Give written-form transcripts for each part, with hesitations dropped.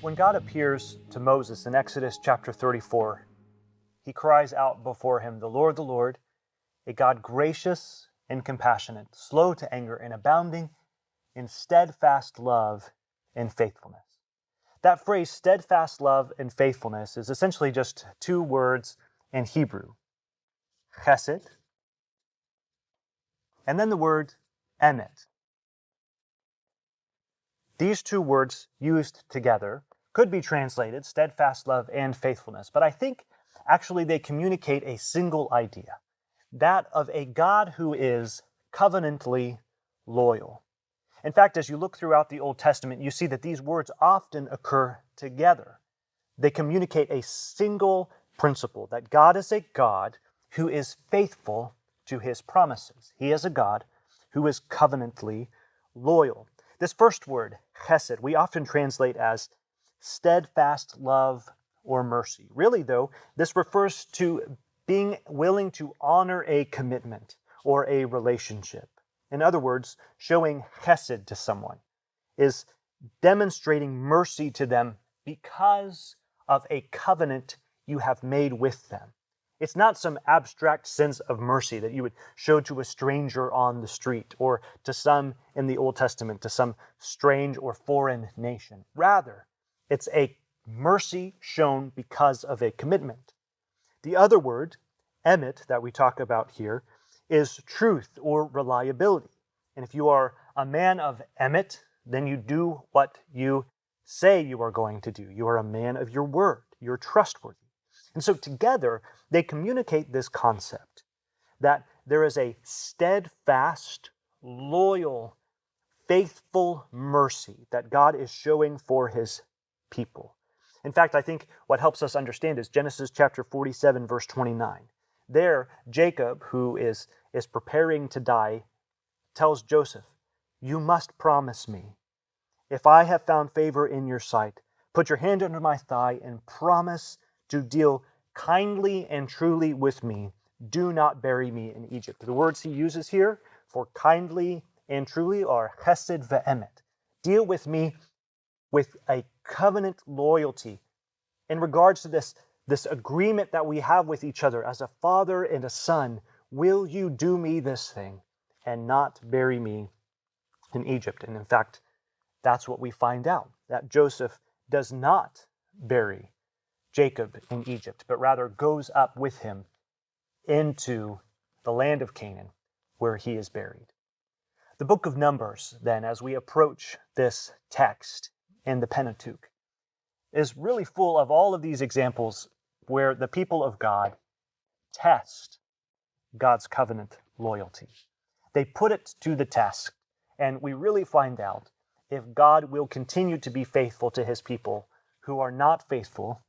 When God appears to Moses in Exodus chapter 34, he cries out before him, the Lord, a God gracious and compassionate, slow to anger and abounding in steadfast love and faithfulness. That phrase, steadfast love and faithfulness, is essentially just two words in Hebrew, chesed, and then the word emet. These two words used together could be translated steadfast love and faithfulness, but I think actually they communicate a single idea, that of a God who is covenantally loyal. In fact, as you look throughout the Old Testament, you see that these words often occur together. They communicate a single principle, that God is a God who is faithful to his promises. He is a God who is covenantally loyal. This first word, chesed, we often translate as steadfast love or mercy. Really, though, this refers to being willing to honor a commitment or a relationship. In other words, showing chesed to someone is demonstrating mercy to them because of a covenant you have made with them. It's not some abstract sense of mercy that you would show to a stranger on the street or to some in the Old Testament, to some strange or foreign nation. Rather, it's a mercy shown because of a commitment. The other word, emet, that we talk about here, is truth or reliability. And if you are a man of emet, then you do what you say you are going to do. You are a man of your word. You're trustworthy. And so together, they communicate this concept that there is a steadfast, loyal, faithful mercy that God is showing for his people. In fact, I think what helps us understand is Genesis chapter 47, verse 29. There, Jacob, who is preparing to die, tells Joseph, "You must promise me, if I have found favor in your sight, put your hand under my thigh and promise to deal kindly and truly with me. Do not bury me in Egypt." The words he uses here for kindly and truly are chesed ve'emet. Deal with me with a covenant loyalty in regards to this agreement that we have with each other as a father and a son. Will you do me this thing and not bury me in Egypt? And in fact, that's what we find out, that Joseph does not bury Jacob in Egypt, but rather goes up with him into the land of Canaan, where he is buried. The book of Numbers, then, as we approach this text in the Pentateuch, is really full of all of these examples where the people of God test God's covenant loyalty. They put it to the test, and we really find out if God will continue to be faithful to his people who are not faithful,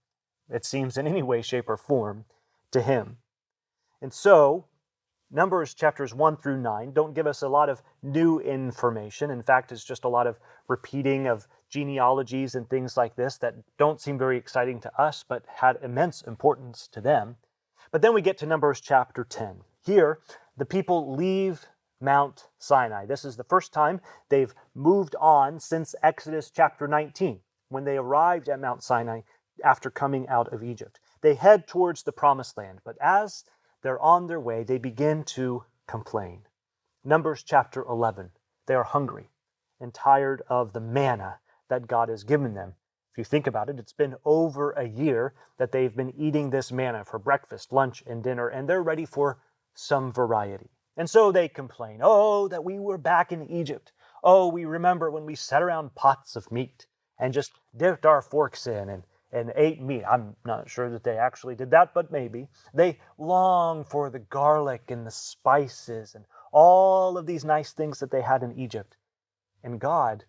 it seems, in any way, shape, or form to him. And so, Numbers chapters 1 through 9 don't give us a lot of new information. In fact, it's just a lot of repeating of genealogies and things like this that don't seem very exciting to us, but had immense importance to them. But then we get to Numbers chapter 10. Here, the people leave Mount Sinai. This is the first time they've moved on since Exodus chapter 19, when they arrived at Mount Sinai after coming out of Egypt. They head towards the promised land, but as they're on their way, they begin to complain. Numbers chapter 11, they are hungry and tired of the manna that God has given them. If you think about it, it's been over a year that they've been eating this manna for breakfast, lunch, and dinner, and they're ready for some variety. And so they complain, "Oh, that we were back in Egypt. Oh, we remember when we sat around pots of meat and just dipped our forks in and ate meat." I'm not sure that they actually did that, but maybe. They long for the garlic and the spices and all of these nice things that they had in Egypt. And God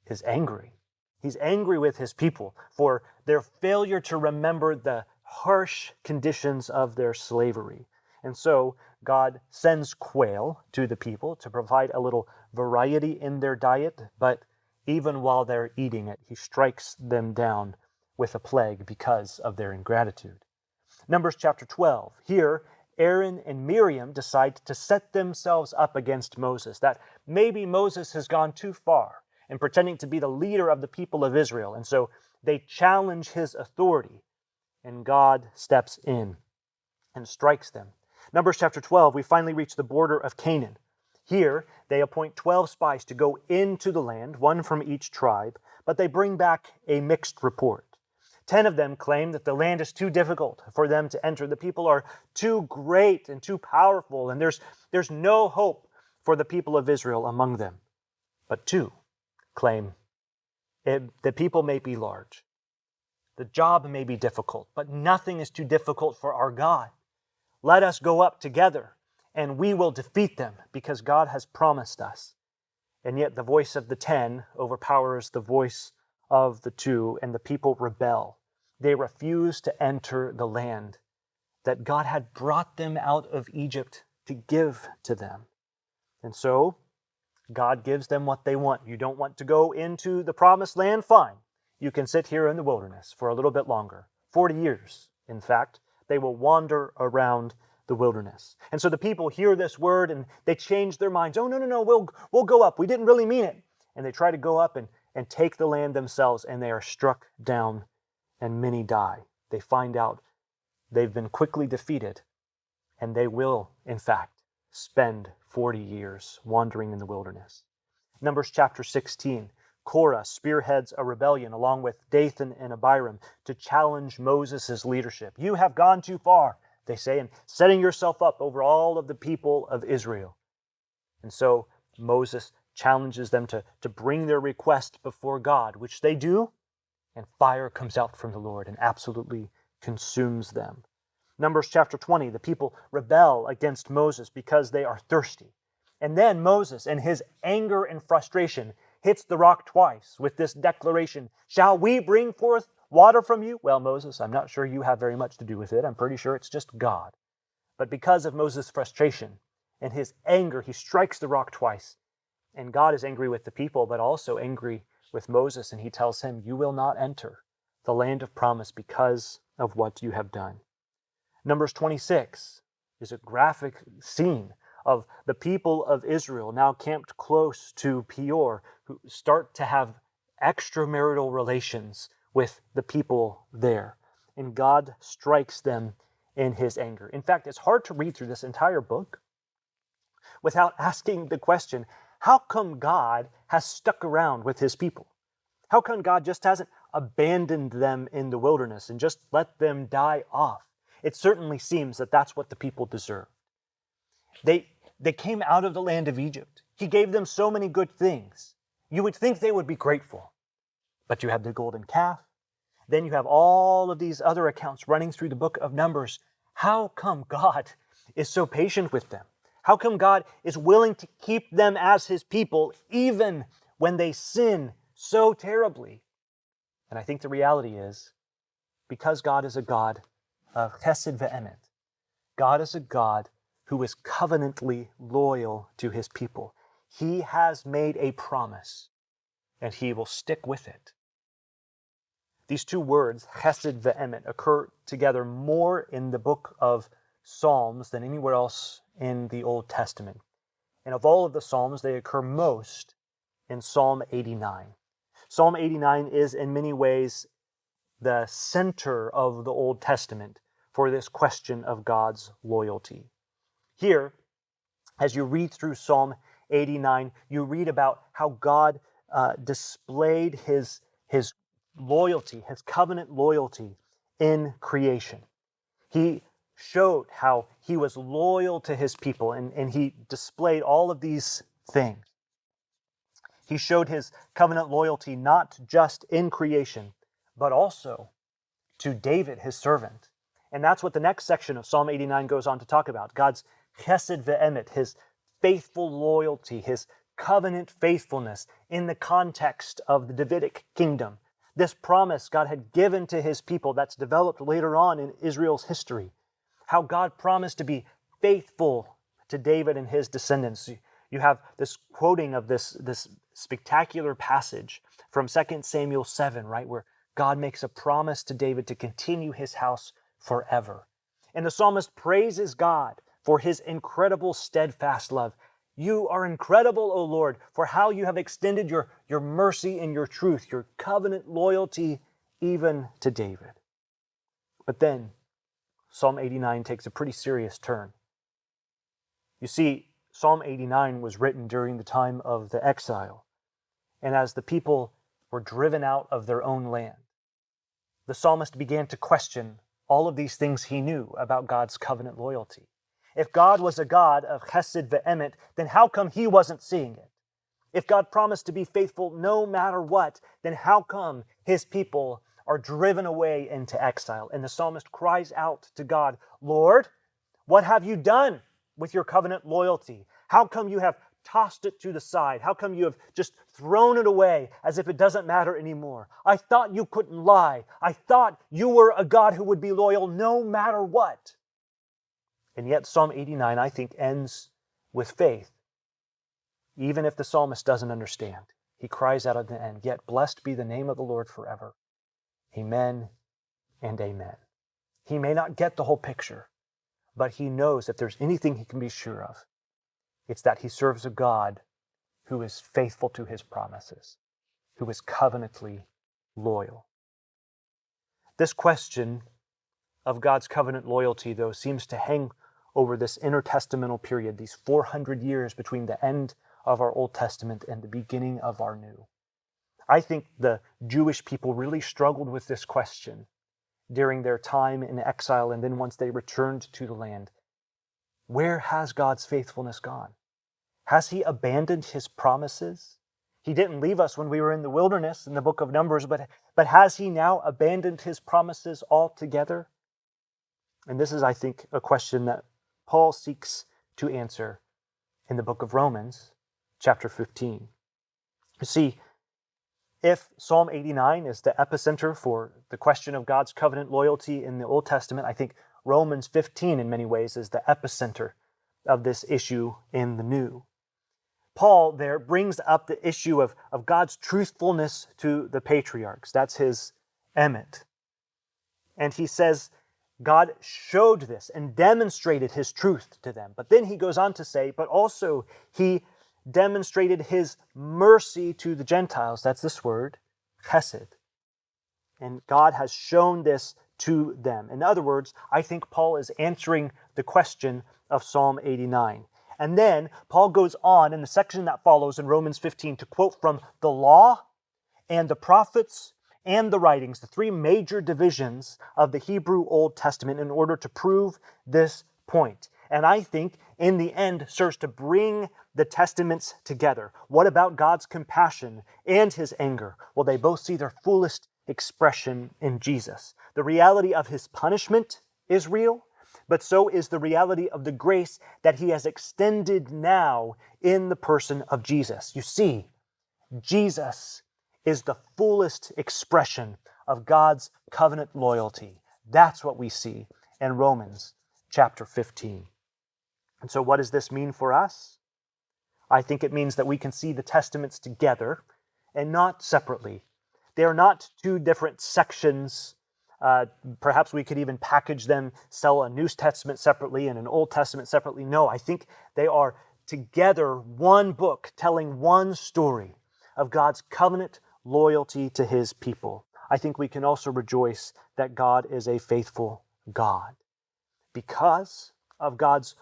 is angry. He's angry with his people for their failure to remember the harsh conditions of their slavery. And so God sends quail to the people to provide a little variety in their diet, but even while they're eating it, he strikes them down with a plague because of their ingratitude. Numbers chapter 12. Here, Aaron and Miriam decide to set themselves up against Moses, that maybe Moses has gone too far in pretending to be the leader of the people of Israel. And so They challenge his authority, and God steps in and strikes them. Numbers chapter 12, we finally reach the border of Canaan. Here, they appoint 12 spies to go into the land, one from each tribe, but they bring back a mixed report. 10 of them claim that the land is too difficult for them to enter. The people are too great and too powerful, and there's no hope for the people of Israel among them. But 2 claim the people may be large, the job may be difficult, but nothing is too difficult for our God. Let us go up together, and we will defeat them, because God has promised us. And yet the voice of the 10 overpowers the voice of the 2, and the people rebel. They refuse to enter the land that God had brought them out of Egypt to give to them. And so God gives them what they want. You don't want to go into the promised land? Fine. You can sit here in the wilderness for a little bit longer. 40 years, in fact, they will wander around the wilderness. And so the people hear this word and they change their minds. Oh, no, we'll go up. We didn't really mean it. And they try to go up and take the land themselves, and they are struck down, and many die. They find out they've been quickly defeated, and they will, in fact, spend 40 years wandering in the wilderness. Numbers chapter 16, Korah spearheads a rebellion along with Dathan and Abiram to challenge Moses' leadership. You have gone too far, they say, in setting yourself up over all of the people of Israel. And so Moses challenges them to bring their request before God, which they do, and fire comes out from the Lord and absolutely consumes them. Numbers chapter 20, the people rebel against Moses because they are thirsty. And then Moses, in his anger and frustration, hits the rock twice with this declaration, "Shall we bring forth water from you?" Well, Moses, I'm not sure you have very much to do with it. I'm pretty sure it's just God. But because of Moses' frustration and his anger, he strikes the rock twice. And God is angry with the people, but also angry with Moses, and he tells him, "You will not enter the land of promise because of what you have done." Numbers 26 is a graphic scene of the people of Israel now camped close to Peor, who start to have extramarital relations with the people there. And God strikes them in his anger. In fact, it's hard to read through this entire book without asking the question, how come God has stuck around with his people? How come God just hasn't abandoned them in the wilderness and just let them die off? It certainly seems that that's what the people deserve. They came out of the land of Egypt. He gave them so many good things. You would think they would be grateful. But you have the golden calf. Then you have all of these other accounts running through the book of Numbers. How come God is so patient with them? How come God is willing to keep them as his people even when they sin so terribly? And I think the reality is because God is a God of chesed ve'emet. God is a God who is covenantally loyal to his people. He has made a promise, and he will stick with it. These two words, chesed ve'emet, occur together more in the book of Psalms than anywhere else in the Old Testament. And of all of the Psalms, they occur most in Psalm 89. Psalm 89 is in many ways the center of the Old Testament for this question of God's loyalty. Here, as you read through Psalm 89, you read about how God displayed his loyalty, his covenant loyalty in creation. He showed how he was loyal to his people, and he displayed all of these things. He showed his covenant loyalty not just in creation, but also to David, his servant. And that's what the next section of Psalm 89 goes on to talk about. God's chesed ve'emet, his faithful loyalty, his covenant faithfulness in the context of the Davidic kingdom. This promise God had given to his people that's developed later on in Israel's history. How God promised to be faithful to David and his descendants. You have this quoting of this spectacular passage from 2 Samuel 7, right, where God makes a promise to David to continue his house forever. And the psalmist praises God for his incredible steadfast love. You are incredible, O Lord, for how you have extended your mercy and your truth, your covenant loyalty even to David. But then Psalm 89 takes a pretty serious turn. You see, Psalm 89 was written during the time of the exile, and as the people were driven out of their own land, the psalmist began to question all of these things he knew about God's covenant loyalty. If God was a God of chesed ve'emet, then how come he wasn't seeing it? If God promised to be faithful no matter what, then how come his people are driven away into exile? And the psalmist cries out to God, Lord, what have you done with your covenant loyalty? How come you have tossed it to the side? How come you have just thrown it away as if it doesn't matter anymore? I thought you couldn't lie. I thought you were a God who would be loyal no matter what. And yet Psalm 89, I think, ends with faith. Even if the psalmist doesn't understand, he cries out at the end, yet blessed be the name of the Lord forever. Amen and amen. He may not get the whole picture, but he knows if there's anything he can be sure of, it's that he serves a God who is faithful to his promises, who is covenantally loyal. This question of God's covenant loyalty, though, seems to hang over this intertestamental period, these 400 years between the end of our Old Testament and the beginning of our New. I think the Jewish people really struggled with this question during their time in exile, and then once they returned to the land. Where has God's faithfulness gone? Has he abandoned his promises? He didn't leave us when we were in the wilderness in the book of Numbers, but has he now abandoned his promises altogether? And this is, I think, a question that Paul seeks to answer in the book of Romans, chapter 15. You see, if Psalm 89 is the epicenter for the question of God's covenant loyalty in the Old Testament, I think Romans 15 in many ways is the epicenter of this issue in the New. Paul there brings up the issue of God's truthfulness to the patriarchs. That's his emet. And he says God showed this and demonstrated his truth to them. But then he goes on to say, but also he demonstrated his mercy to the Gentiles. That's this word, chesed. And God has shown this to them. In other words, I think Paul is answering the question of Psalm 89. And then Paul goes on in the section that follows in Romans 15 to quote from the law and the prophets and the writings, the three major divisions of the Hebrew Old Testament, in order to prove this point. And I think in the end serves to bring the testaments together. What about God's compassion and his anger? Well, they both see their fullest expression in Jesus. The reality of his punishment is real, but so is the reality of the grace that he has extended now in the person of Jesus. You see, Jesus is the fullest expression of God's covenant loyalty. That's what we see in Romans chapter 15. And so what does this mean for us? I think it means that we can see the testaments together and not separately. They are not two different sections. Perhaps we could even package them, sell a New Testament separately and an Old Testament separately. No, I think they are together one book telling one story of God's covenant loyalty to his people. I think we can also rejoice that God is a faithful God. Because of God's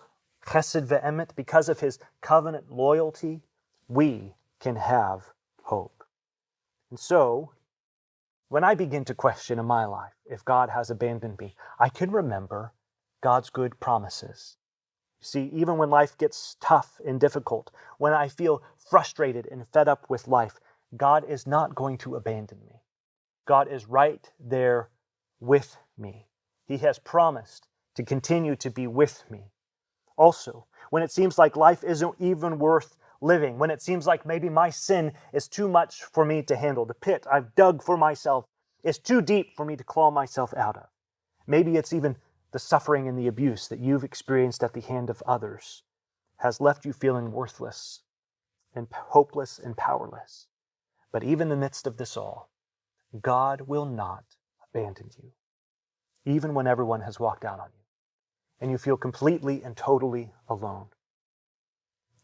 chesed ve'emet, because of his covenant loyalty, we can have hope. And so, when I begin to question in my life if God has abandoned me, I can remember God's good promises. You see, even when life gets tough and difficult, when I feel frustrated and fed up with life, God is not going to abandon me. God is right there with me. He has promised to continue to be with me. Also, when it seems like life isn't even worth living, when it seems like maybe my sin is too much for me to handle, the pit I've dug for myself is too deep for me to claw myself out of. Maybe it's even the suffering and the abuse that you've experienced at the hand of others has left you feeling worthless and hopeless and powerless. But even in the midst of this all, God will not abandon you, even when everyone has walked out on you and you feel completely and totally alone.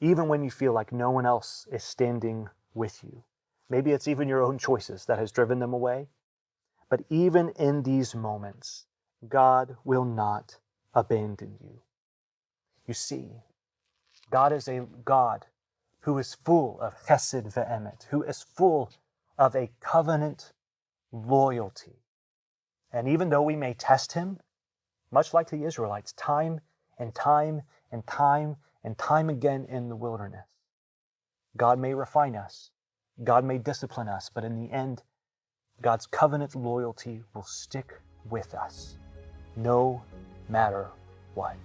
Even when you feel like no one else is standing with you. Maybe it's even your own choices that has driven them away. But even in these moments, God will not abandon you. You see, God is a God who is full of chesed ve'emet, who is full of a covenant loyalty. And even though we may test him, much like the Israelites, time and time and time and time again in the wilderness, God may refine us, God may discipline us, but in the end, God's covenant loyalty will stick with us, no matter what.